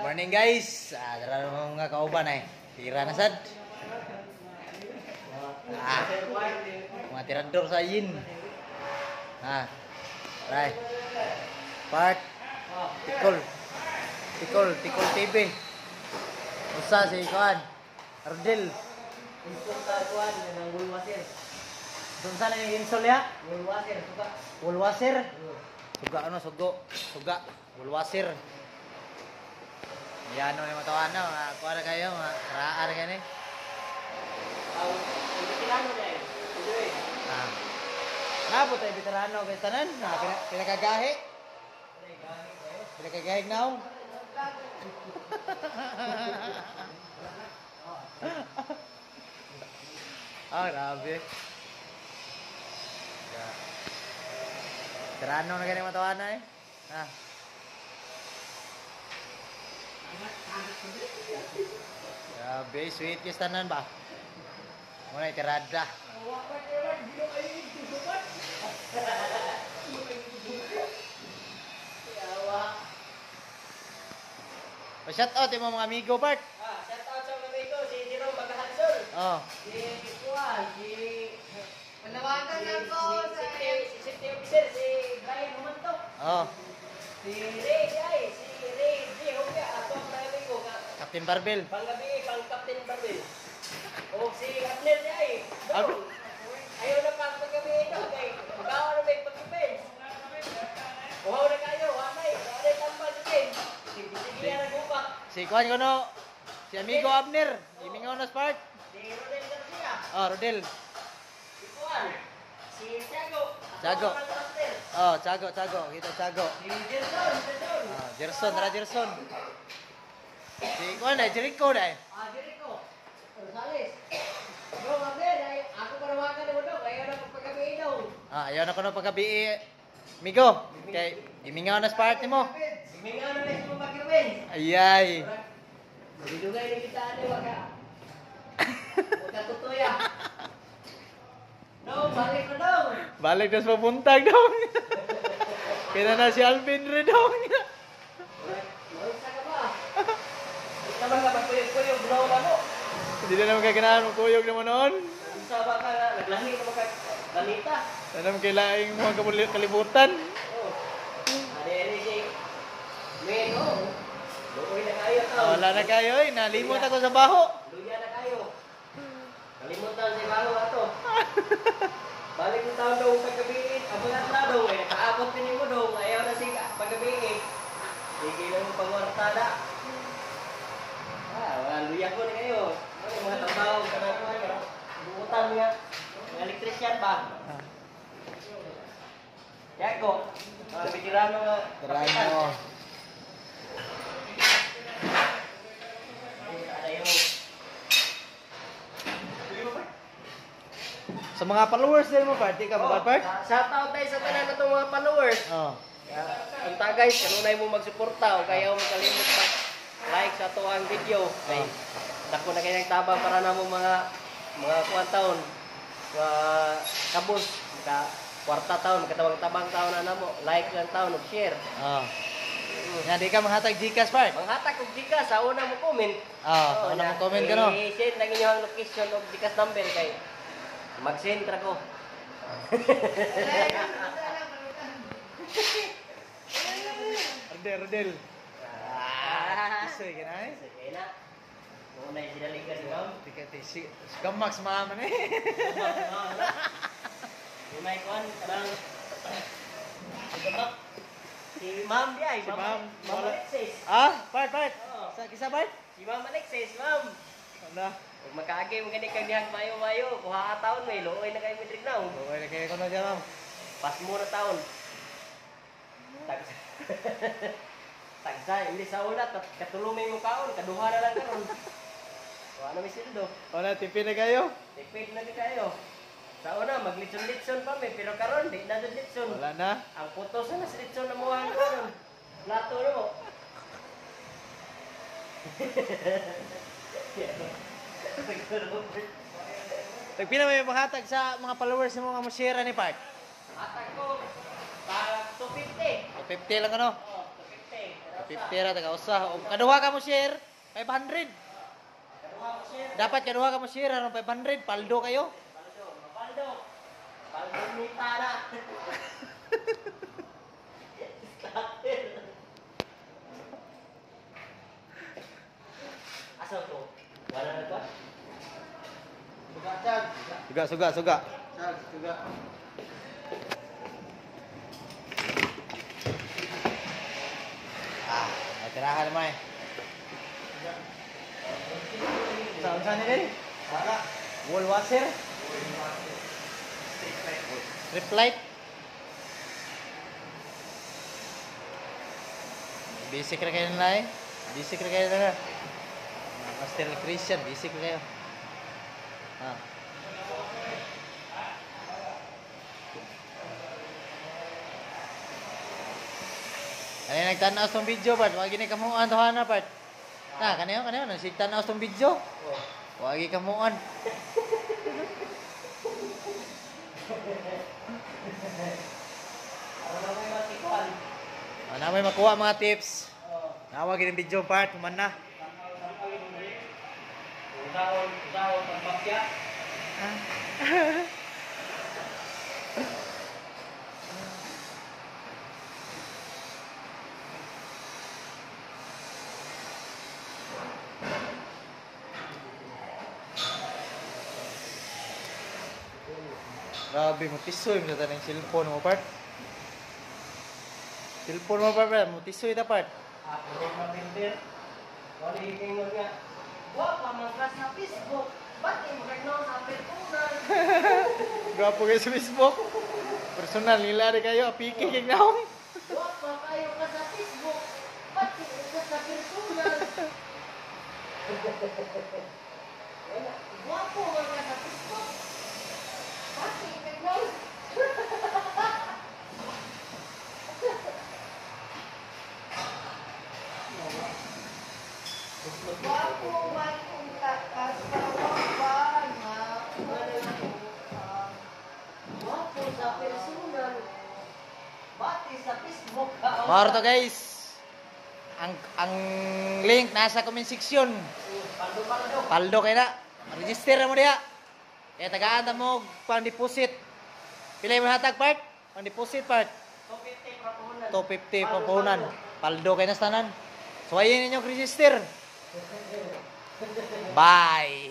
Morning guys. Dara mo mga kauban ay. Tira na sad. Mga tirador sa yin. Right. Part. Tikol TV. Usa si Kuan. Ardel. Insulta Kuan ng Woolwasher. Dunsa na yung insol ya? Woolwasher suka. Woolwasher. Suga. Woolwasher. Yan ano yung matawa na. Kuha na kayo. Raan ka ni. Ang veterano niya eh. Nga po tayo veterano. Bestanan. Pinakagahi. Pinakagahi na ako. Grabe. Veterano na ganyan matawa na eh. Grabe, sweet kiss tanan ba? Muna itirada. Pa-shout out yung mga amigo, Bart. Shout out sa mga amigo, si Jerome Bagahansol. Si Kuan, si Panawagan lang ko sa si City Officer, si Brian Humantok. Si Ray Hopia, ato ang mga amigo. Captain Barbel. Panggabi, pang Captain Barbel. O si Abner niya eh. Ayaw na pang paggabi ito. Magawa na may pag-defense. Uhaw na kayo, hanay. Hanay tambal sa team. Sige na nag-upak. Si Kuan ko no. Si amigo Abner. Imingaw na Spark. Si Rodel Garcia. Rodel. Si Kuan. Si Tiago. Tiago. Tiago. Kita Tiago. Si Gerson. Gerson. Si Kuan ay Jericho dai. Jericho. Rosales. Bro, Abner, ako parawakan mo daw. Ayaw na pagpagabi daw. Ayaw na ko na paggabi. Migo. Kay imingaw na Spark mo. Imingaw na rin mo mag-win. Ayay. Dugay ni kita ani waka. Waka tutuya. No, balik ko daw. Balik na sa papuntag daw. Kaya na si Alvin rin daw. Sa ka ba? Ito ba nga pagkuyog-kuyog blow na mo? Hindi na naman kaganahan mo kuyog naman noon. Sa ba ka naglahi ka maka balita? Tanam kailaing mga kalibutan. Ade si Meno. Luoy na kayo to. Wala na kayo eh. Nalimot ako sa baho. Luya na kayo. Kalimutan si Baho ato. Balik ng taon daw paggabiin. Abangan na daw eh. Nakaabot din mo daw. Ayaw na si paggabiin. Sige lang yung pangwartada. Wala luya ko na kayo. Ano mga trabaho ka na naman. Buutan niya. Mga elektrisyan ba? Tiago. Mga veterano nga. Veterano. Sa mga followers din mo, party ka ba, Bart? Shout out tayo sa tanan na itong mga followers. Ang tagay, kanunay mo magsuporta o kaya mo kalimot pa like sa ito ang video. Ay, dako na kayo nagtabang para na mo mga kuwan taon. Kabus, kwarta taon, katawang-tabang taon na mo. Like lang taon, share. Nga, di ka manghatag Gcash, Bart? Manghatag og Gcash, sa una mo comment. Una mo comment ka, no? I-send lang inyo ang location of Gcash number kay mag-send ra ko. Rodel. Isoy ka na eh. Sige na. Muna yung sinalikan ko. Gamax maman eh. May kuhan, karang si Ma'am di ay, Ma'am Alexis. Bart. Oo. Kisa Bart? Si Ma'am Alexis, Ma'am. Ano? Kung makaagay mo ganit kang dihang mayo-mayo, kuha ka taon may looy na kayo mitrig na. Okay na kayo ko na dyan, ma'am. Pas mo na taon. Tagsa, hindi sa una, katulumay mo kaon, kaduha na lang karon. Kuha na may sildo. Tipid na kayo? Tipid na di kayo. Sa una, maglitson-litson pa may, pero karon di na doon litson. Wala na. Ang putos na sa litson na muha karon. Plato na mo. Tagpina may manghatag sa mga followers mo nga mo-share ni Park? Hatag ko, 250. 250 lang ano? Oo, 250. Pero 150 ra taga usa. O kaduha ka mo share 500. Dapat kaduha ka mo share aron 500 paldo kayo. Paldo. Paldo ni para. Asa to? Wala na ba? Suga. Ay tirahan mo eh. Saan ni kay? Wall washer. Strip light. Basic na kayo na eh. Basic na kayo na. Master Christian, basic na kayo. Ah. Ano nagtanaw tong video, Bart? Wagi ni kamuan to hana, Bart. Na, kaniyo, nasigtanaw tong video. Wagi kamuan. Ano may makuha mga tips? Nawag yung video, Bart. Human na. Usahaw, pagpapya. Grabe, matisoy mo sa tanong cellphone mo, Bart. Cellphone mo, Bart. Matisoy na, Bart. Puro mapintir. Wala ikingon nga. Wa pa magkas na Facebook. Ba't yung magagnaw sa perpunan? Gwapo kayo sa Facebook. Personal, nilari kayo. Apiki kay naong. Wa pa kayo ka sa Facebook. Ba't yung magkas sa perpunan? Gwapo man ka sa Facebook. Ba't yung magagnaw? Wapo man kung takas kawawan, Gwapo sa personal. Ba't sa Facebook ka? Maro to, guys. Ang link nasa comment section. Paldo. Paldo kayo na. Register na mo diya. Kaya tagaan na mo pang-deposit. Pilay mo hatag, Bart? Pang-deposit, Bart. 250 prapunan. 250 papunan. Paldo kayo na sa tanan. So, ayun ninyong register. Bye!